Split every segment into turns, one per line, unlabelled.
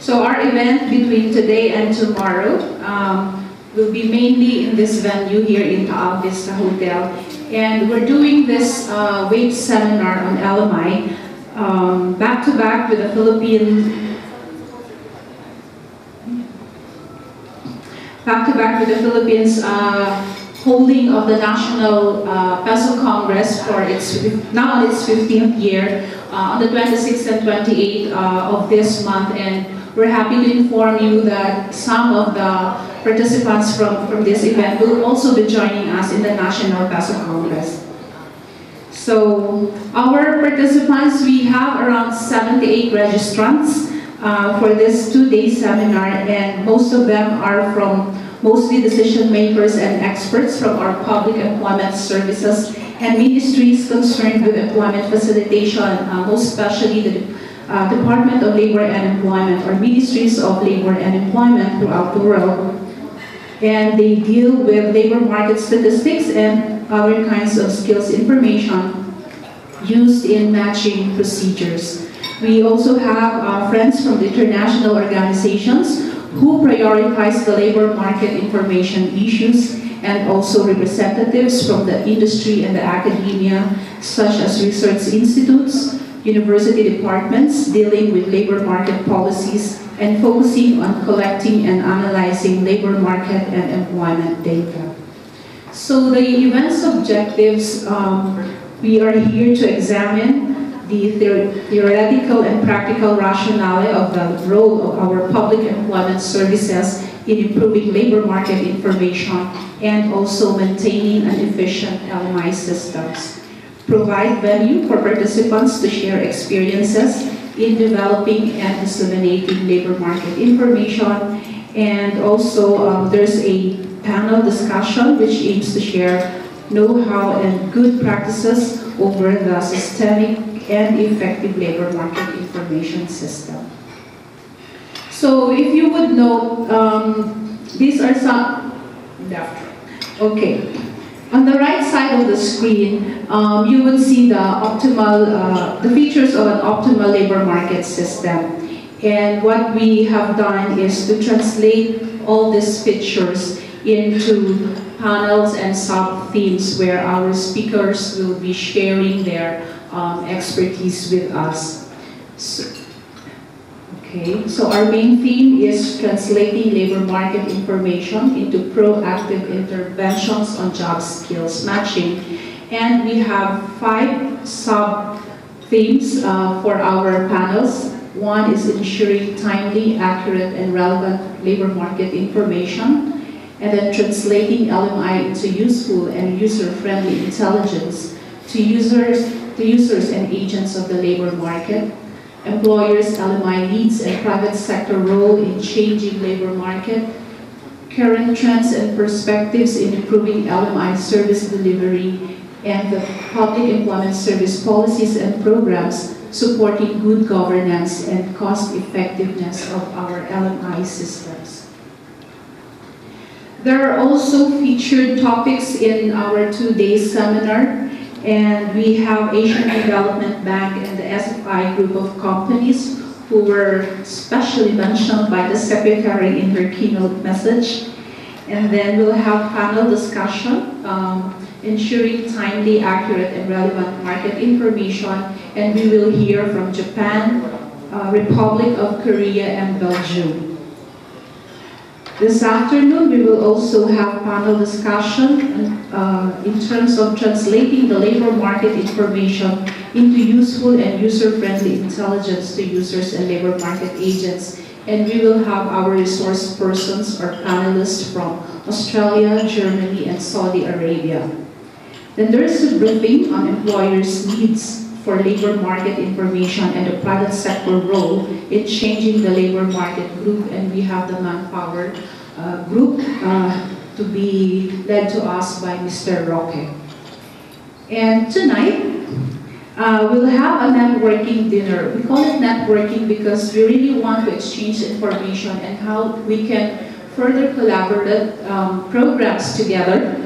So our event between today and tomorrow will be mainly in this venue here in Taal Vista Hotel. And we're doing this WAVE seminar on LMI back-to-back with the Philippines holding of the National Peso Congress for its now on its 15th year on the 26th and 28th of this month, and we're happy to inform you that some of the participants from this event will also be joining us in the National Peso Congress. So our participants, we have around 78 registrants for this two-day seminar, and most of them are from mostly decision makers and experts from our public employment services and ministries concerned with employment facilitation, most especially the Department of Labor and Employment or Ministries of Labor and Employment throughout the world. And they deal with labor market statistics and other kinds of skills information used in matching procedures. We also have friends from the international organizations who prioritize the labor market information issues, and also representatives from the industry and the academia, such as research institutes, university departments dealing with labor market policies and focusing on collecting and analyzing labor market and employment data. So the event's objectives, we are here to examine the theoretical and practical rationale of the role of our public employment services in improving labor market information and also maintaining an efficient LMI systems. Provide venue for participants to share experiences in developing and disseminating labor market information, and also there's a panel discussion which aims to share know-how and good practices over the systemic and effective labor market information system. So if you would note, these are some left. Okay. On the right side of the screen, you would see the optimal, the features of an optimal labor market system. And what we have done is to translate all these features into panels and sub-themes where our speakers will be sharing their expertise with us. So our main theme is translating labor market information into proactive interventions on job skills matching. And we have 5 sub-themes for our panels. One is ensuring timely, accurate, and relevant labor market information, and then translating LMI into useful and user-friendly intelligence to users and agents of the labor market, employers, LMI needs, and private sector role in changing labor market, current trends and perspectives in improving LMI service delivery, and the public employment service policies and programs supporting good governance and cost effectiveness of our LMI systems. There are also featured topics in our two-day seminar, and we have Asian Development Bank and the SFI group of companies who were specially mentioned by the Secretary in her keynote message. And then we'll have panel discussion, ensuring timely, accurate, and relevant market information. And we will hear from Japan, Republic of Korea, and Belgium. This afternoon, we will also have panel discussion in terms of translating the labor market information into useful and user-friendly intelligence to users and labor market agents. And we will have our resource persons or panelists from Australia, Germany, and Saudi Arabia. Then there is a briefing on employers' needs for labor market information and the private sector role in changing the labor market group, and we have the manpower group to be led to us by Mr. Roque. And tonight, we'll have a networking dinner. We call it networking because we really want to exchange information and how we can further collaborate programs together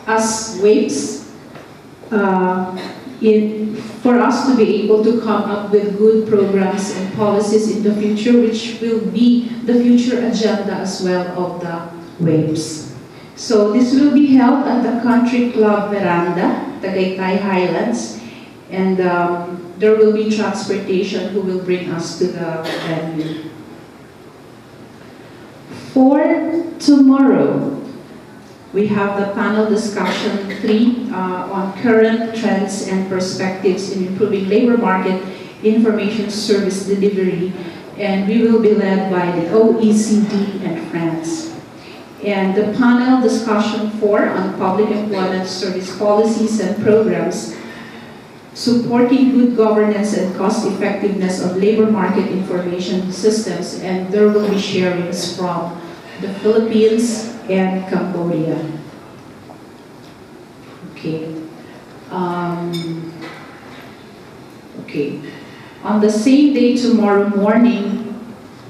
as WAVEs for us to be able to come up with good programs and policies in the future, which will be the future agenda as well of the WAVES. So this will be held at the Country Club Veranda, Tagaytay Highlands, and there will be transportation who will bring us to the venue. For tomorrow, we have the panel discussion 3 on current trends and perspectives in improving labor market information service delivery, and we will be led by the OECD and France. And the panel discussion 4 on public employment service policies and programs, supporting good governance and cost effectiveness of labor market information systems, and there will be sharings from the Philippines and Cambodia. Okay. Okay. On the same day tomorrow morning,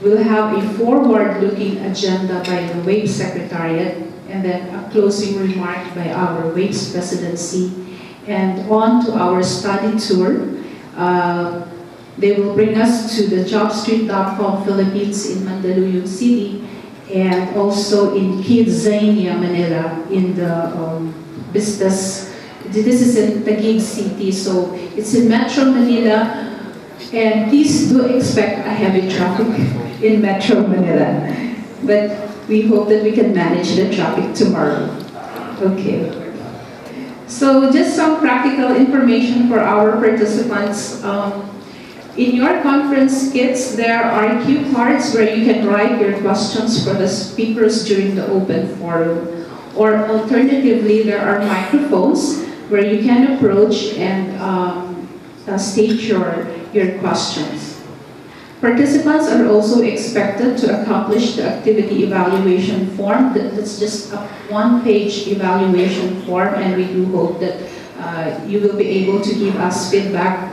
we'll have a forward-looking agenda by the WAVES Secretariat, and then a closing remark by our WAVES Presidency, and on to our study tour. They will bring us to the jobstreet.com Philippines in Mandaluyong City, and also in Kidzania, Manila, in the business. This is in Taguig City, so it's in Metro Manila, and please do expect a heavy traffic in Metro Manila. But we hope that we can manage the traffic tomorrow. Okay. So just some practical information for our participants. In your conference kits, there are cue cards where you can write your questions for the speakers during the open forum. Or alternatively, there are microphones where you can approach and state your questions. Participants are also expected to accomplish the activity evaluation form. That's just a one-page evaluation form, and we do hope that you will be able to give us feedback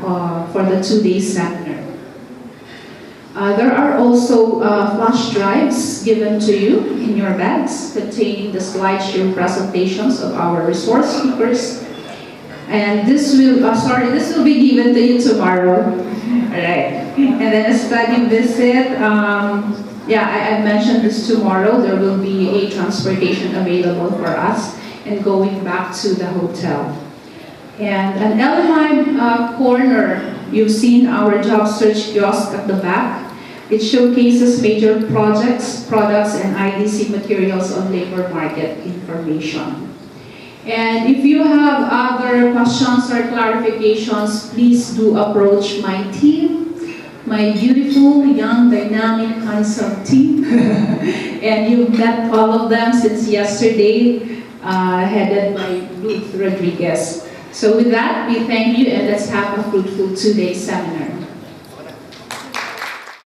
for the 2-day seminar. There are also flash drives given to you in your bags containing the slideshow presentations of our resource speakers. And this will be given to you tomorrow. All right. And then a study visit. I mentioned this tomorrow. There will be a transportation available for us and going back to the hotel. And an LMI corner, you've seen our job search kiosk at the back. It showcases major projects, products, and IDC materials on labor market information. And if you have other questions or clarifications, please do approach my team, my beautiful, young, dynamic, handsome team. And you've met all of them since yesterday, headed by Ruth Rodriguez. So with that, we thank you, and let's have a fruitful 2-day seminar.